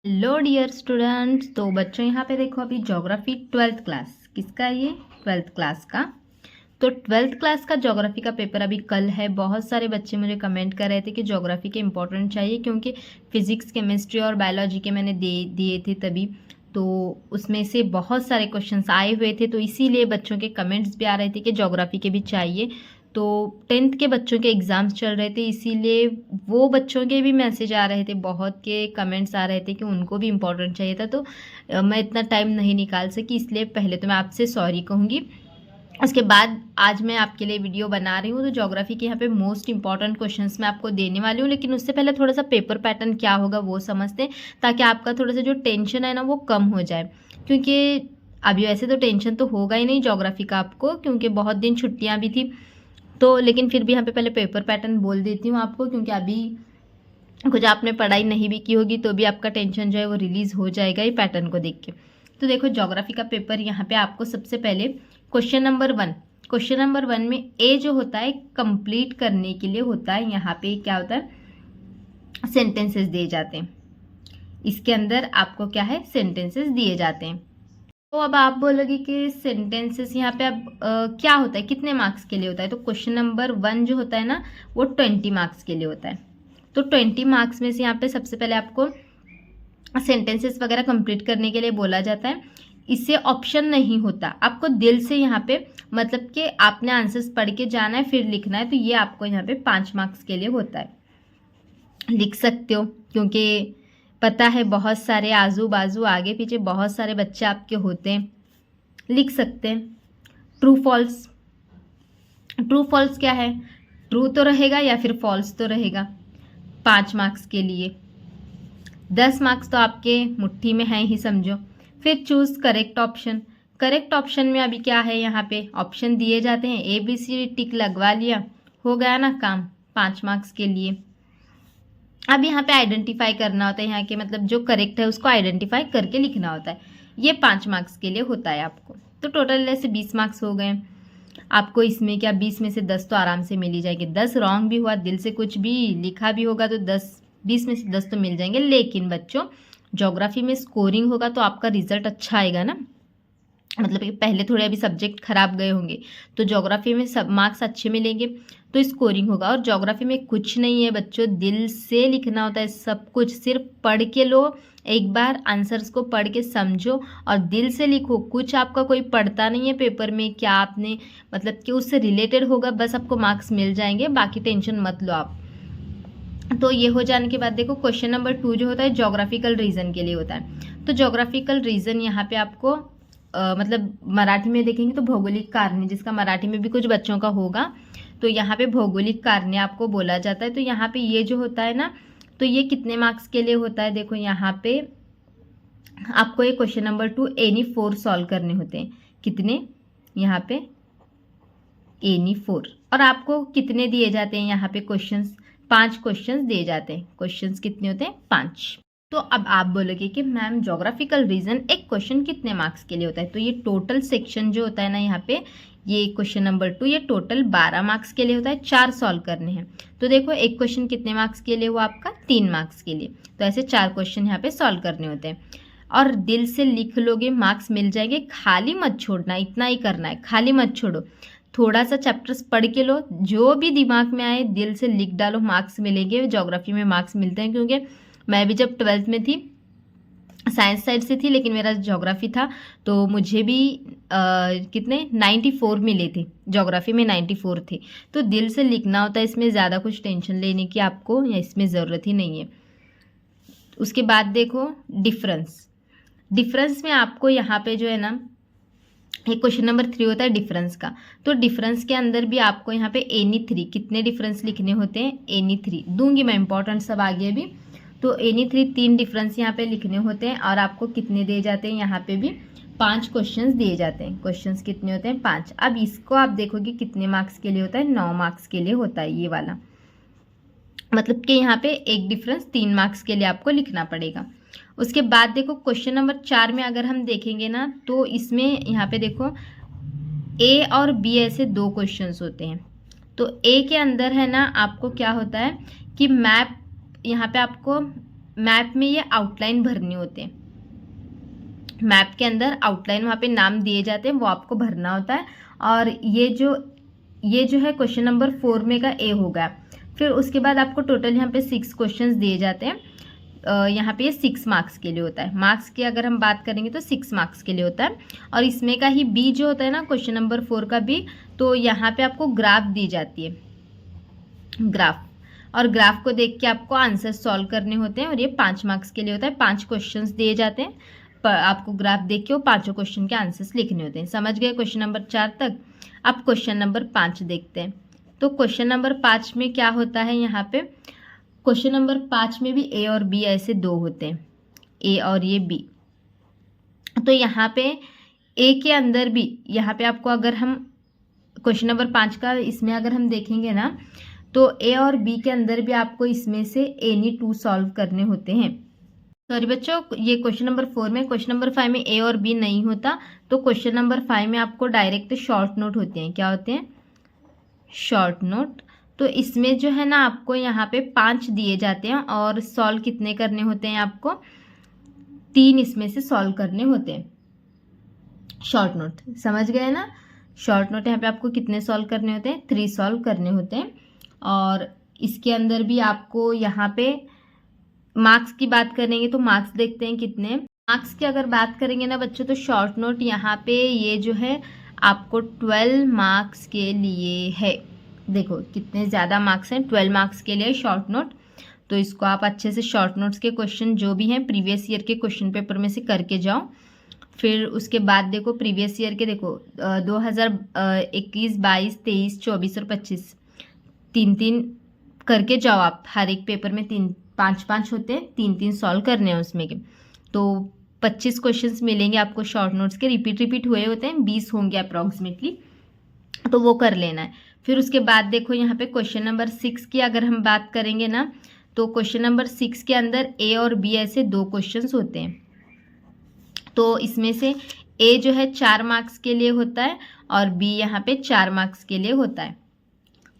Hello dear students. तो बच्चों यहाँ पे देखो, अभी ज्योग्राफी 12th क्लास किसका है, ये 12th क्लास का। तो 12th क्लास का ज्योग्राफी का पेपर अभी कल है। बहुत सारे बच्चे मुझे कमेंट कर रहे थे कि ज्योग्राफी के इंपॉर्टेंट चाहिए, क्योंकि फिजिक्स केमिस्ट्री और बायोलॉजी के मैंने दिए थे तभी, तो उसमें से बहुत सारे क्वेश्चंस आए हुए थे, तो इसीलिए बच्चों के कमेंट्स भी आ रहे थे कि ज्योग्राफी के भी चाहिए। तो 10th के बच्चों के एग्ज़ाम्स चल रहे थे, इसीलिए वो बच्चों के भी मैसेज आ रहे थे, बहुत के कमेंट्स आ रहे थे कि उनको भी इम्पोर्टेंट चाहिए था। तो मैं इतना टाइम नहीं निकाल सकी, इसलिए पहले तो मैं आपसे सॉरी कहूँगी। उसके बाद आज मैं आपके लिए वीडियो बना रही हूँ। तो ज्योग्राफी के यहाँ पे मोस्ट इंपॉर्टेंट क्वेश्चंस मैं आपको देने वाली हूँ, लेकिन उससे पहले थोड़ा सा पेपर पैटर्न क्या होगा वो समझते हैं, ताकि आपका थोड़ा सा जो टेंशन है ना वो कम हो जाए। क्योंकि अभी वैसे तो टेंशन तो होगा ही नहीं ज्योग्राफी का आपको, क्योंकि बहुत दिन छुट्टियाँ भी थी। तो लेकिन फिर भी यहाँ पे पहले पेपर पैटर्न बोल देती हूँ आपको, क्योंकि अभी कुछ आपने पढ़ाई नहीं भी की होगी तो भी आपका टेंशन जो है वो रिलीज़ हो जाएगा ये पैटर्न को देख के। तो देखो, ज्योग्राफी का पेपर यहाँ पे आपको सबसे पहले क्वेश्चन नंबर वन में ए जो होता है कंप्लीट करने के लिए होता है, यहाँ पे क्या होता है, सेंटेंसेस दिए जाते हैं। इसके अंदर आपको क्या है, सेंटेंसेस दिए जाते हैं। तो अब आप बोलोगे कि सेंटेंसेस यहाँ पे अब क्या होता है, कितने मार्क्स के लिए होता है। तो क्वेश्चन नंबर 1 जो होता है ना वो 20 मार्क्स के लिए होता है। तो 20 मार्क्स में से यहाँ पे सबसे पहले आपको सेंटेंसेस वगैरह कंप्लीट करने के लिए बोला जाता है। इससे ऑप्शन नहीं होता, आपको दिल से यहाँ पे मतलब कि आपने आंसर्स पढ़ के जाना है फिर लिखना है। तो ये आपको यहाँ पे 5 मार्क्स के लिए होता है। लिख सकते हो, क्योंकि पता है बहुत सारे आजू बाजू आगे पीछे बहुत सारे बच्चे आपके होते हैं, लिख सकते हैं। ट्रू फॉल्स, ट्रू फॉल्स क्या है, ट्रू तो रहेगा या फिर फॉल्स तो रहेगा। 5 मार्क्स के लिए 10 मार्क्स तो आपके मुट्ठी में हैं ही समझो। फिर choose correct option. Correct option में अभी क्या है, यहाँ पे ऑप्शन दिए जाते हैं, ABC टिक लगवा लिया, हो गया ना काम, 5 मार्क्स के लिए। अब यहाँ पे आइडेंटिफाई करना होता है, यहाँ के मतलब जो करेक्ट है उसको आइडेंटिफाई करके लिखना होता है। ये 5 मार्क्स के लिए होता है आपको। तो टोटल ऐसे 20 मार्क्स हो गए आपको। इसमें क्या 20 में से 10 तो आराम से मिल ही जाएंगे। 10 रॉन्ग भी हुआ, दिल से कुछ भी लिखा भी होगा तो 20 में से 10 तो मिल जाएंगे। लेकिन बच्चों, ज्योग्राफी में स्कोरिंग होगा तो आपका रिजल्ट अच्छा आएगा ना। मतलब कि पहले थोड़े अभी सब्जेक्ट खराब गए होंगे तो ज्योग्राफी में सब मार्क्स अच्छे मिलेंगे तो स्कोरिंग होगा। और ज्योग्राफी में कुछ नहीं है बच्चों, दिल से लिखना होता है सब कुछ। सिर्फ पढ़ के लो, एक बार आंसर्स को पढ़ के समझो और दिल से लिखो। कुछ आपका कोई पढ़ता नहीं है पेपर में, क्या आपने मतलब कि उससे रिलेटेड होगा, बस आपको मार्क्स मिल जाएंगे, बाकी टेंशन मत लो आप। तो ये हो जाने के बाद देखो, क्वेश्चन नंबर 2 जो होता है ज्योग्राफिकल रीजन के लिए होता है। तो ज्योग्राफिकल रीजन यहाँ पे आपको मतलब मराठी में देखेंगे तो भौगोलिक कारणे, जिसका मराठी में भी कुछ बच्चों का होगा, तो यहाँ पे भौगोलिक कारणे आपको बोला जाता है। तो यहाँ पे ये जो होता है ना, तो ये कितने मार्क्स के लिए होता है, देखो यहाँ पे आपको ये क्वेश्चन नंबर 2 एनी 4 सॉल्व करने होते हैं। कितने, यहाँ पे एनी 4। और आपको कितने दिए जाते हैं यहाँ पे क्वेश्चंस, 5 क्वेश्चंस दिए जाते हैं। क्वेश्चंस कितने होते हैं, 5। तो अब आप बोलोगे कि मैम ज्योग्राफिकल रीजन एक क्वेश्चन कितने मार्क्स के लिए होता है। तो ये टोटल सेक्शन जो होता है ना, यहाँ पे ये क्वेश्चन नंबर 2 ये टोटल 12 मार्क्स के लिए होता है, 4 सॉल्व करने हैं। तो देखो, एक क्वेश्चन कितने मार्क्स के लिए हुआ आपका, 3 मार्क्स के लिए। तो ऐसे 4 क्वेश्चन यहाँ पे सॉल्व करने होते हैं और दिल से लिख लोगे, मार्क्स मिल जाएंगे। खाली मत छोड़ना, इतना ही करना है, खाली मत छोड़ो। थोड़ा सा चैप्टर्स पढ़ के लो, जो भी दिमाग में आए दिल से लिख डालो, मार्क्स मिलेंगे। ज्योग्राफी में मार्क्स मिलते हैं, क्योंकि मैं भी जब 12th में थी साइंस साइड से थी, लेकिन मेरा ज्योग्राफी था, तो मुझे भी कितने 94 मिले थे, ज्योग्राफी में 94 थे। तो दिल से लिखना होता है, इसमें ज़्यादा कुछ टेंशन लेने की आपको या इसमें ज़रूरत ही नहीं है। उसके बाद देखो डिफरेंस में आपको यहाँ पे जो है ना, एक क्वेश्चन नंबर 3 होता है डिफरेंस का। तो डिफरेंस के अंदर भी आपको यहाँ पे एनी 3 कितने डिफरेंस लिखने होते हैं, एनी 3 दूंगी मैं, इंपॉर्टेंट सब आगे भी। तो एनी 3 डिफरेंस यहाँ पे लिखने होते हैं और आपको कितने दिए जाते हैं, यहाँ पे भी 5 क्वेश्चंस दिए जाते हैं। क्वेश्चंस कितने होते हैं, 5। अब इसको आप देखोगे कितने मार्क्स के लिए होता है, 9 मार्क्स के लिए होता है ये वाला। मतलब कि यहाँ पे एक डिफरेंस 3 मार्क्स के लिए आपको लिखना पड़ेगा। उसके बाद देखो, क्वेश्चन नंबर 4 में अगर हम देखेंगे ना, तो इसमें यहाँ पे देखो A और B ऐसे 2 क्वेश्चंस होते हैं। तो A के अंदर है ना, आपको क्या होता है कि मैप, यहाँ पे आपको मैप में ये आउटलाइन भरने होते हैं। मैप के अंदर आउटलाइन वहाँ पे नाम दिए जाते हैं, वो आपको भरना होता है। और ये जो है क्वेश्चन नंबर 4 में का ए हो गया। फिर उसके बाद आपको टोटल यहाँ पे 6 क्वेश्चंस दिए जाते हैं। यहाँ पे ये 6 मार्क्स के लिए होता है। मार्क्स की अगर हम बात करेंगे तो 6 मार्क्स के लिए होता है। और इसमें का ही बी जो होता है ना, क्वेश्चन नंबर 4 का बी, तो यहाँ पे आपको ग्राफ दी जाती है, ग्राफ। और ग्राफ को देख के आपको आंसर सॉल्व करने होते हैं। और ये 5 मार्क्स के लिए होता है। 5 क्वेश्चंस दिए जाते हैं, आपको ग्राफ देख के वो 5 क्वेश्चन के आंसर्स लिखने होते हैं। समझ गए क्वेश्चन नंबर 4 तक। अब क्वेश्चन नंबर 5 देखते हैं। तो क्वेश्चन नंबर 5 में क्या होता है, यहाँ पे क्वेश्चन नंबर 5 में भी ए और बी ऐसे 2 होते हैं, ए और ये बी। तो यहाँ पे ए के अंदर भी, यहाँ पे आपको अगर हम क्वेश्चन नंबर 5 का इसमें अगर हम देखेंगे ना, तो ए और बी के अंदर भी आपको इसमें से एनी 2 सॉल्व करने होते हैं। सॉरी बच्चों, ये क्वेश्चन नंबर 4 में, क्वेश्चन नंबर 5 में ए और बी नहीं होता। तो क्वेश्चन नंबर 5 में आपको डायरेक्ट शॉर्ट नोट होते हैं। क्या होते हैं? Short note. तो इसमें जो है ना, आपको यहाँ पे 5 दिए जाते हैं और सॉल्व कितने करने होते हैं आपको? 3 इसमें से सॉल्व करने होते हैं। शॉर्ट नोट समझ गए ना? शॉर्ट नोट यहाँ पे आपको कितने सॉल्व करने होते हैं? 3 सॉल्व करने होते हैं। और इसके अंदर भी आपको यहाँ पे मार्क्स की बात करेंगे तो मार्क्स देखते हैं कितने। मार्क्स की अगर बात करेंगे ना बच्चों, तो शॉर्ट नोट यहाँ पे ये जो है आपको 12 मार्क्स के लिए है। देखो कितने ज़्यादा मार्क्स हैं, 12 मार्क्स के लिए शॉर्ट नोट। तो इसको आप अच्छे से शॉर्ट नोट्स के क्वेश्चन जो भी हैं प्रीवियस ईयर के क्वेश्चन पेपर में से करके जाओ। फिर उसके बाद देखो प्रीवियस ईयर के, देखो 2021, 22, 23, 24 और 25 3-3 करके जाओ आप। हर एक पेपर में 5-5 होते हैं, 3-3 सॉल्व करने हैं उसमें के। तो 25 क्वेश्चंस मिलेंगे आपको शॉर्ट नोट्स के। रिपीट हुए होते हैं, 20 होंगे अप्रॉक्सीमेटली, तो वो कर लेना है। फिर उसके बाद देखो यहाँ पे क्वेश्चन नंबर 6 की अगर हम बात करेंगे ना, तो क्वेश्चन नंबर 6 के अंदर ए और बी ऐसे 2 क्वेश्चंस होते हैं। तो इसमें से ए जो है 4 मार्क्स के लिए होता है और बी यहाँ पे 4 मार्क्स के लिए होता है।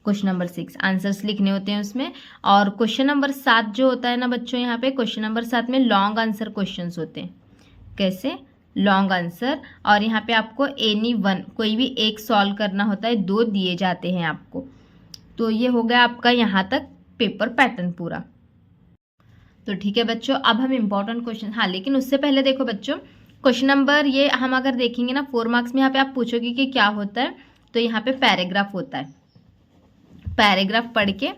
क्वेश्चन नंबर 6 आंसर्स लिखने होते हैं उसमें। और क्वेश्चन नंबर 7 जो होता है ना बच्चों, यहाँ पे क्वेश्चन नंबर 7 में लॉन्ग आंसर क्वेश्चंस होते हैं। कैसे? Long answer. और यहाँ पे आपको एनी 1 कोई भी एक सॉल्व करना होता है, 2 दिए जाते हैं आपको। तो ये हो गया आपका यहाँ तक पेपर पैटर्न पूरा। तो ठीक है बच्चों, अब हम इम्पोर्टेंट क्वेश्चन, हाँ लेकिन उससे पहले देखो बच्चों, क्वेश्चन नंबर ये हम अगर देखेंगे ना 4 मार्क्स में, यहाँ पे आप पूछोगे कि क्या होता है, तो यहाँ पे पैराग्राफ होता है। पैराग्राफ पढ़ के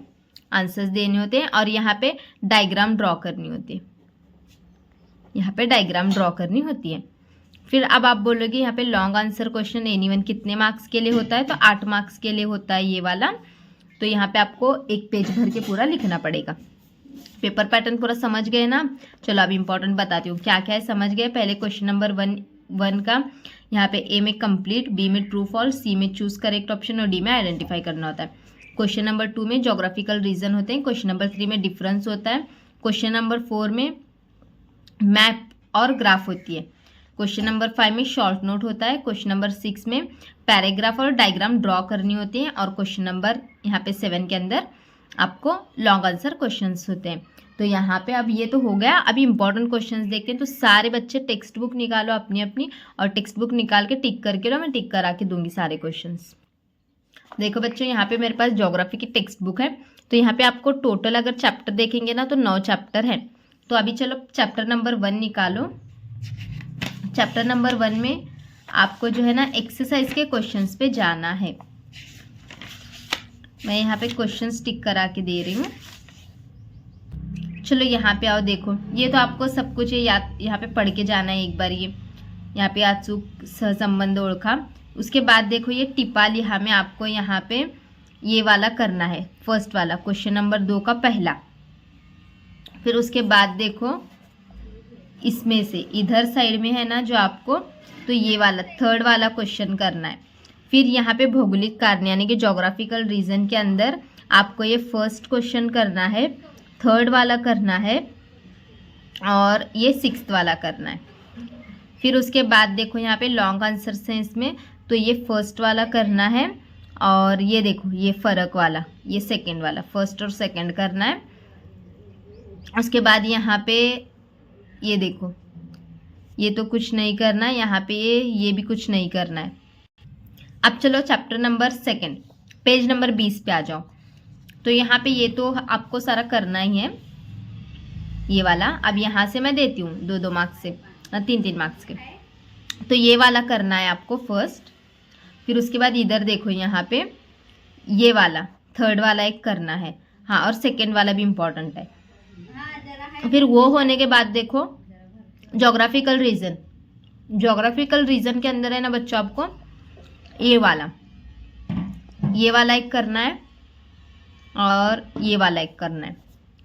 आंसर्स देने होते हैं और यहाँ पे डायग्राम ड्रॉ करनी होती है। यहाँ पे डायग्राम ड्रॉ करनी होती है। फिर अब आप बोलोगे यहाँ पे लॉन्ग आंसर क्वेश्चन एनीवन कितने मार्क्स के लिए होता है, तो 8 मार्क्स के लिए होता है ये वाला। तो यहाँ पे आपको 1 पेज भर के पूरा लिखना पड़ेगा। पेपर पैटर्न पूरा समझ गए ना? चलो अब इंपॉर्टेंट बताती हूँ क्या क्या है, समझ गए। पहले क्वेश्चन नंबर 1 का यहाँ पे ए में कंप्लीट, बी में ट्रू फॉल्स, सी में चूज करेक्ट ऑप्शन और डी में आइडेंटिफाई करना होता है। क्वेश्चन नंबर 2 में ज्योग्राफिकल रीजन होते हैं। क्वेश्चन नंबर 3 में डिफरेंस होता है। क्वेश्चन नंबर 4 में मैप और ग्राफ होती है। क्वेश्चन नंबर 5 में शॉर्ट नोट होता है। क्वेश्चन नंबर 6 में पैराग्राफ और डायग्राम ड्रॉ करनी होती है। और क्वेश्चन नंबर यहाँ पे 7 के अंदर आपको लॉन्ग आंसर क्वेश्चंस होते हैं। तो यहाँ पे अब ये तो हो गया। अभी इंपॉर्टेंट क्वेश्चंस देखते हैं। तो सारे बच्चे टेक्स्ट बुक निकालो अपनी अपनी, और टेक्स्ट बुक निकाल के टिक करके लो, मैं टिक करा के दूंगी सारे क्वेश्चंस। देखो बच्चों यहाँ पे मेरे पास ज्योग्राफी की टेक्स्ट बुक है। तो यहाँ पे आपको टोटल अगर चैप्टर देखेंगे ना, तो 9 चैप्टर है। तो अभी चलो चैप्टर नंबर 1 निकालो। चैप्टर नंबर 1 में आपको जो है ना एक्सरसाइज के क्वेश्चंस पे जाना है। मैं यहाँ पे क्वेश्चंस टिक करा के दे रही हूँ। चलो यहाँ पे आओ, देखो ये तो आपको सब कुछ याद यहाँ पे पढ़ के जाना है एक बार। ये यहाँ पे अचूक सहसंबंध ओळखा। उसके बाद देखो ये टिपा लिहा में आपको यहाँ पे ये वाला करना है, फर्स्ट वाला क्वेश्चन नंबर 2 का पहला। फिर उसके बाद देखो इसमें से इधर साइड में है ना जो आपको, तो ये वाला थर्ड वाला क्वेश्चन करना है। फिर यहाँ पे भौगोलिक कारण यानी कि ज्योग्राफिकल रीजन के अंदर आपको ये फर्स्ट क्वेश्चन करना है, थर्ड वाला करना है और ये 6th वाला करना है। फिर उसके बाद देखो यहाँ पे लॉन्ग आंसर्स हैं इसमें, तो ये फर्स्ट वाला करना है और ये देखो ये फ़र्क वाला, ये सेकंड वाला, फर्स्ट और सेकंड करना है। उसके बाद यहाँ पे ये देखो, ये तो कुछ नहीं करना है, यहाँ पे ये भी कुछ नहीं करना है। अब चलो चैप्टर नंबर 2 पेज नंबर 20 पे आ जाओ। तो यहाँ पे ये तो आपको सारा करना ही है, ये वाला। अब यहाँ से मैं देती हूँ 2-2 मार्क्स से, 3-3 मार्क्स के। तो ये वाला करना है आपको फर्स्ट। फिर उसके बाद इधर देखो, यहाँ पे ये वाला 3rd वाला एक करना है, हाँ, और 2nd वाला भी इम्पोर्टेंट है। फिर वो होने के बाद देखो जोग्राफिकल रीजन। जोग्राफिकल रीजन के अंदर है ना बच्चों, आपको ये वाला एक करना है और ये वाला एक करना है,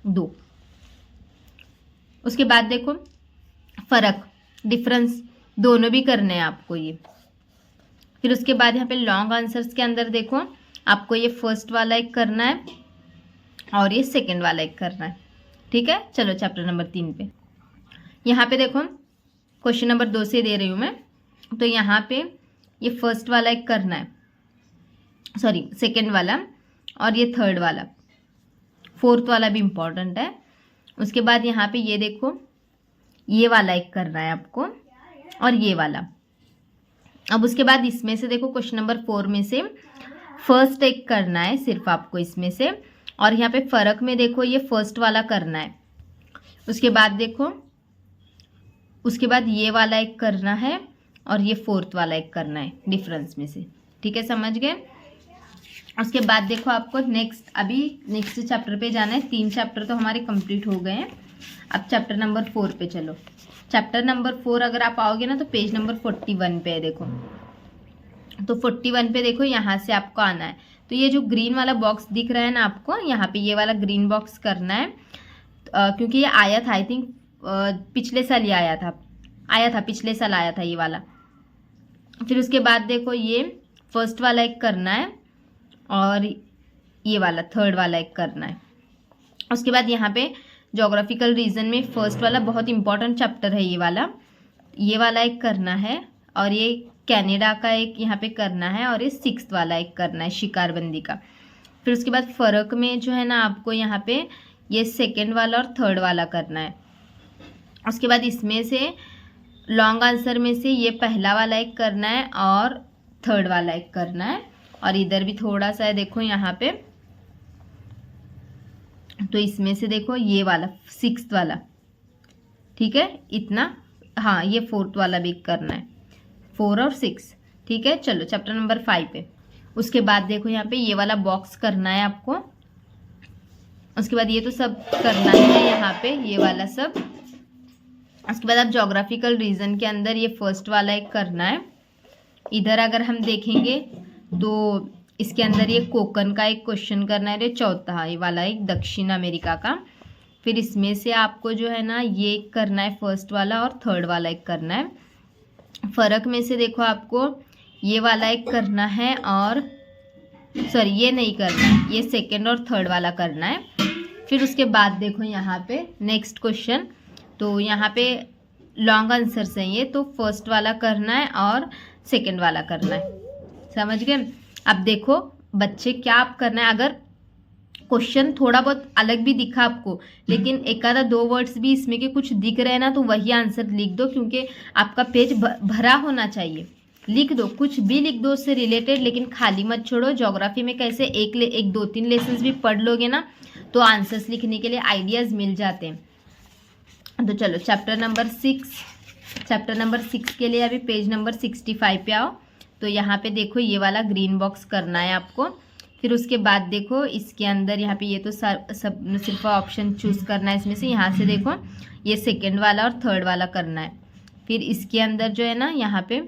2। उसके बाद देखो फर्क, डिफरेंस, दोनों भी करने हैं आपको ये। फिर उसके बाद यहाँ पे लॉन्ग आंसर्स के अंदर देखो, आपको ये फर्स्ट वाला एक करना है और ये 2nd वाला एक करना है, ठीक है। चलो चैप्टर नंबर 3 पे। यहाँ पे देखो क्वेश्चन नंबर 2 से दे रही हूँ मैं। तो यहाँ पे ये फर्स्ट वाला एक करना है, सॉरी 2nd वाला, और ये 3rd वाला, 4th वाला भी इम्पोर्टेंट है। उसके बाद यहाँ पे ये देखो, ये वाला एक करना है आपको और ये वाला। अब उसके बाद इसमें से देखो क्वेश्चन नंबर 4 में से फर्स्ट एक करना है सिर्फ आपको इसमें से, और यहाँ पे फर्क में देखो ये फर्स्ट वाला करना है। उसके बाद देखो, उसके बाद ये वाला एक करना है और ये 4th वाला एक करना है डिफरेंस में से, ठीक है, समझ गए। उसके बाद देखो आपको नेक्स्ट चैप्टर पे जाना है। 3 चैप्टर तो हमारे कंप्लीट हो गए हैं। अब चैप्टर नंबर 4 पे चलो। चैप्टर नंबर 4 अगर आप आओगे ना तो पेज नंबर 41 पे है, देखो। तो 41 पे देखो, यहाँ से आपको आना है। तो ये जो ग्रीन वाला बॉक्स दिख रहा है ना आपको, यहाँ पे ये वाला ग्रीन बॉक्स करना है, क्योंकि ये आया था, आई थिंक पिछले साल ये आया था, पिछले साल आया था ये वाला। फिर उसके बाद देखो ये फर्स्ट वाला एक करना है और ये वाला 3rd वाला एक करना है। उसके बाद यहाँ पे ज्योग्राफिकल रीजन में फर्स्ट वाला बहुत इंपॉर्टेंट चैप्टर है, ये वाला एक करना है, और ये कनाडा का एक यहाँ पे करना है, और ये 6th वाला एक करना है, शिकारबंदी का। फिर उसके बाद फ़र्क में जो है ना आपको यहाँ पे ये 2nd वाला और 3rd वाला करना है। उसके बाद इसमें से लॉन्ग आंसर में से ये पहला वाला एक करना है और 3rd वाला एक करना है, और इधर भी थोड़ा सा है देखो यहाँ पे। तो इसमें से देखो ये वाला 6th वाला, ठीक है, इतना, हाँ, ये 4th वाला भी करना है, 4 और 6, ठीक है। चलो चैप्टर नंबर 5 पे। उसके बाद देखो यहाँ पे ये वाला बॉक्स करना है आपको। उसके बाद ये तो सब करना है यहाँ पे, ये वाला सब। उसके बाद आप ज्योग्राफिकल रीजन के अंदर ये फर्स्ट वाला एक करना है। इधर अगर हम देखेंगे तो इसके अंदर ये कोकन का एक क्वेश्चन करना है, ये चौथा ये वाला एक दक्षिण अमेरिका का। फिर इसमें से आपको जो है ना ये करना है फर्स्ट वाला, और 3rd वाला एक करना है। फ़र्क में से देखो आपको ये वाला एक करना है, और सॉरी ये नहीं करना है, ये 2nd और 3rd वाला करना है। फिर उसके बाद देखो यहाँ पे नेक्स्ट क्वेश्चन, तो यहाँ पे लॉन्ग आंसर्स हैं ये, तो फर्स्ट वाला करना है और 2nd वाला करना है, समझ गए। अब देखो बच्चे क्या आप करना है, अगर क्वेश्चन थोड़ा बहुत अलग भी दिखा आपको, लेकिन एक आधा 2 वर्ड्स भी इसमें के कुछ दिख रहे हैं ना, तो वही आंसर लिख दो, क्योंकि आपका पेज भरा होना चाहिए। लिख दो, कुछ भी लिख दो उससे रिलेटेड, लेकिन खाली मत छोड़ो। ज्योग्राफी में कैसे 1-2-3 लेसन्स भी पढ़ लोगे ना तो आंसर्स लिखने के लिए आइडियाज़ मिल जाते हैं। तो चलो चैप्टर नंबर 6 के लिए अभी पेज नंबर 65 पे आओ। तो यहाँ पे देखो ये वाला ग्रीन बॉक्स करना है आपको। फिर उसके बाद देखो इसके अंदर यहाँ पे ये तो सब सिर्फ ऑप्शन चूज़ करना है इसमें से। यहाँ से देखो ये 2nd वाला और 3rd वाला करना है। फिर इसके अंदर जो है ना यहाँ पे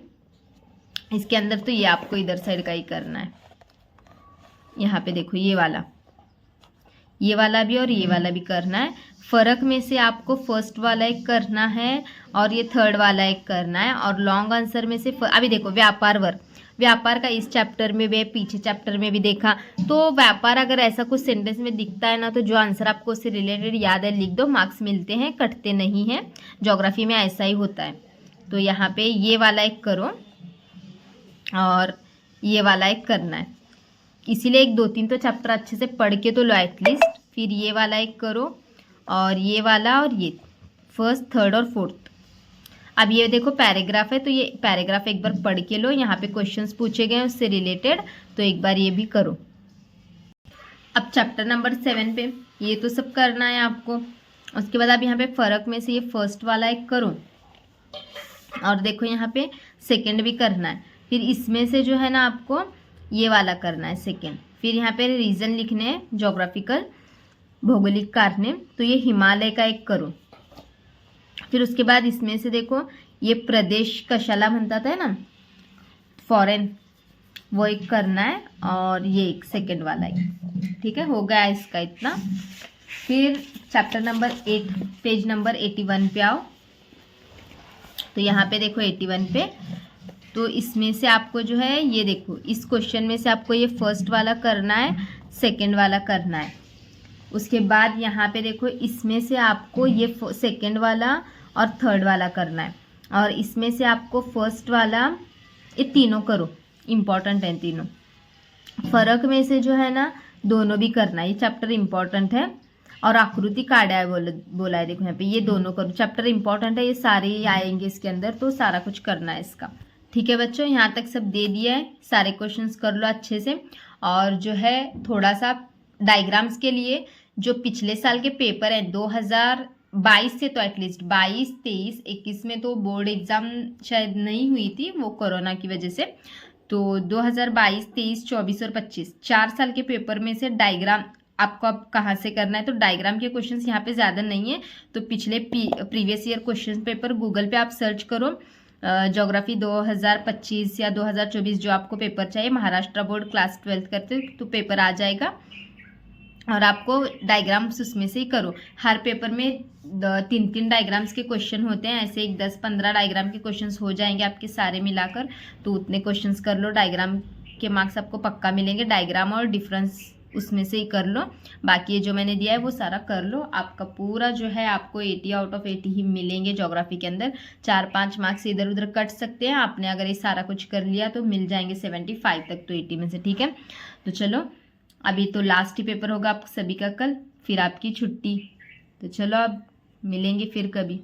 इसके अंदर तो ये आपको इधर साइड का ही करना है। यहाँ पे देखो ये वाला भी और ये वाला भी करना है। फ़र्क में से आपको फर्स्ट वाला एक करना है और ये 3rd वाला एक करना है। और लॉन्ग आंसर में से अभी देखो व्यापार का इस चैप्टर में भी, पीछे चैप्टर में भी देखा। तो व्यापार अगर ऐसा कुछ सेंटेंस में दिखता है ना, तो जो आंसर आपको उससे रिलेटेड याद है लिख दो, मार्क्स मिलते हैं, कटते नहीं हैं। ज्योग्राफी में ऐसा ही होता है। तो यहाँ पे ये वाला एक करो और ये वाला एक करना है। इसीलिए 1-2-3 तो चैप्टर अच्छे से पढ़ के तो लो एटलीस्ट। फिर ये वाला एक करो और ये वाला और ये फर्स्ट, थर्ड और फोर्थ। अब ये देखो पैराग्राफ है, तो ये पैराग्राफ एक बार पढ़ के लो, यहाँ पे क्वेश्चंस पूछे गए हैं उससे रिलेटेड, तो एक बार ये भी करो। अब चैप्टर नंबर 7 पे ये तो सब करना है आपको। उसके बाद अब यहाँ पे फ़र्क में से ये फर्स्ट वाला एक करो, और देखो यहाँ पे सेकंड भी करना है। फिर इसमें से जो है ना आपको ये वाला करना है सेकंड। फिर यहाँ पे रीजन लिखने हैं, जोग्राफिकल भौगोलिक कारणे, तो ये हिमालय का एक करो। फिर उसके बाद इसमें से देखो ये प्रदेश कशाला म्हणतात है ना, फॉरेन, वो एक करना है, और ये एक सेकंड वाला एक। ठीक है, हो गया इसका इतना। फिर चैप्टर नंबर 8 पेज नंबर 81 पे आओ। तो यहाँ पे देखो 81 पे, तो इसमें से आपको जो है ये देखो इस क्वेश्चन में से आपको ये फर्स्ट वाला करना है, सेकंड वाला करना है। उसके बाद यहाँ पे देखो इसमें से आपको ये सेकंड वाला और थर्ड वाला करना है, और इसमें से आपको फर्स्ट वाला, ये तीनों करो, इम्पॉर्टेंट है तीनों। फर्क में से जो है ना दोनों भी करना है, ये चैप्टर इम्पॉर्टेंट है। और आकृति काढ़ा है बोला है, देखो यहाँ पे ये दोनों करो, चैप्टर इम्पॉर्टेंट है, ये सारे ही आएंगे इसके अंदर, तो सारा कुछ करना है इसका। ठीक है बच्चों, यहाँ तक सब दे दिया है, सारे क्वेश्चंस कर लो अच्छे से। और जो है थोड़ा सा डायग्राम्स के लिए जो पिछले साल के पेपर हैं 2022 से, तो एटलीस्ट 22, 23, 21 में तो बोर्ड एग्जाम शायद नहीं हुई थी वो कोरोना की वजह से, तो 2022, 23, 24 और 25 4 साल के पेपर में से डायग्राम आपको अब कहाँ से करना है। तो डायग्राम के क्वेश्चंस यहाँ पे ज़्यादा नहीं है, तो पिछले previous year question paper Google पे आप सर्च करो, ज्योग्राफी 2025 या 2024 जो आपको पेपर चाहिए, महाराष्ट्र बोर्ड क्लास 12 करते तो पेपर आ जाएगा, और आपको डायग्राम्स उसमें से ही करो। हर पेपर में 3-3 डायग्राम्स के क्वेश्चन होते हैं, ऐसे एक 10-15 डायग्राम के क्वेश्चंस हो जाएंगे आपके सारे मिलाकर, तो उतने क्वेश्चंस कर लो। डायग्राम के मार्क्स आपको पक्का मिलेंगे, डायग्राम और डिफरेंस उसमें से ही कर लो। बाकी ये जो मैंने दिया है वो सारा कर लो, आपका पूरा जो है आपको 80 आउट ऑफ 80 ही मिलेंगे ज्योग्राफी के अंदर। 4-5 मार्क्स इधर उधर कट सकते हैं, आपने अगर ये सारा कुछ कर लिया तो मिल जाएंगे 75 तक, तो 80 में से। ठीक है, तो चलो अभी तो लास्ट ही पेपर होगा आप सभी का कल, फिर आपकी छुट्टी। तो चलो अब मिलेंगे फिर कभी।